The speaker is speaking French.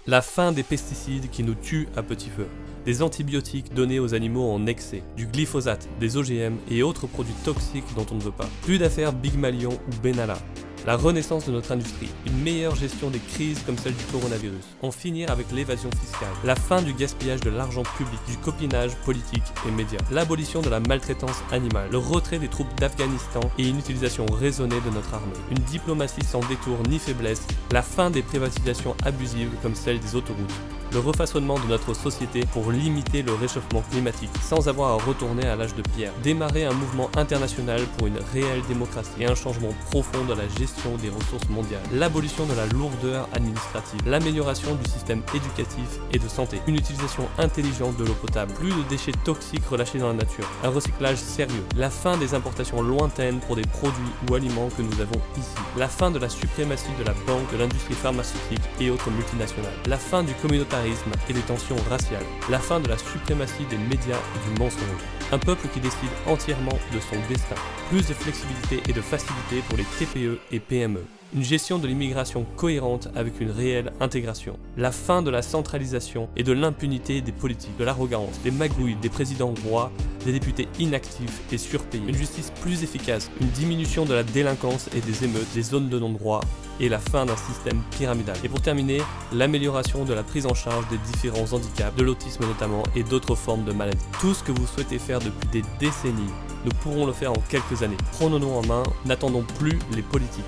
La fin des pesticides qui nous tuent à petit feu. Des antibiotiques donnés aux animaux en excès, du glyphosate, des OGM et autres produits toxiques dont on ne veut pas. Plus d'affaires Big Malion ou Benalla. La renaissance de notre industrie, une meilleure gestion des crises comme celle du coronavirus, en finir avec l'évasion fiscale, la fin du gaspillage de l'argent public, du copinage politique et médias, l'abolition de la maltraitance animale, le retrait des troupes d'Afghanistan et une utilisation raisonnée de notre armée, une diplomatie sans détour ni faiblesse, la fin des privatisations abusives comme celle des autoroutes, le refaçonnement de notre société pour limiter le réchauffement climatique sans avoir à retourner à l'âge de pierre, démarrer un mouvement international pour une réelle démocratie et un changement profond de la gestion des ressources mondiales, l'abolition de la lourdeur administrative, l'amélioration du système éducatif et de santé, une utilisation intelligente de l'eau potable, plus de déchets toxiques relâchés dans la nature, un recyclage sérieux, la fin des importations lointaines pour des produits ou aliments que nous avons ici, la fin de la suprématie de la banque, de l'industrie pharmaceutique et autres multinationales, la fin du communautarisme et des tensions raciales, la fin de la suprématie des médias et du mensonge, un peuple qui décide entièrement de son destin, plus de flexibilité et de facilité pour les TPE et PME, une gestion de l'immigration cohérente avec une réelle intégration, la fin de la centralisation et de l'impunité des politiques, de l'arrogance, des magouilles, des présidents rois, des députés inactifs et surpayés, une justice plus efficace, une diminution de la délinquance et des émeutes, des zones de non-droit et la fin d'un système pyramidal. Et pour terminer, l'amélioration de la prise en charge des différents handicaps, de l'autisme notamment et d'autres formes de maladies. Tout ce que vous souhaitez faire depuis des décennies, nous pourrons le faire en quelques années. Prenons-nous en main, n'attendons plus les politiques.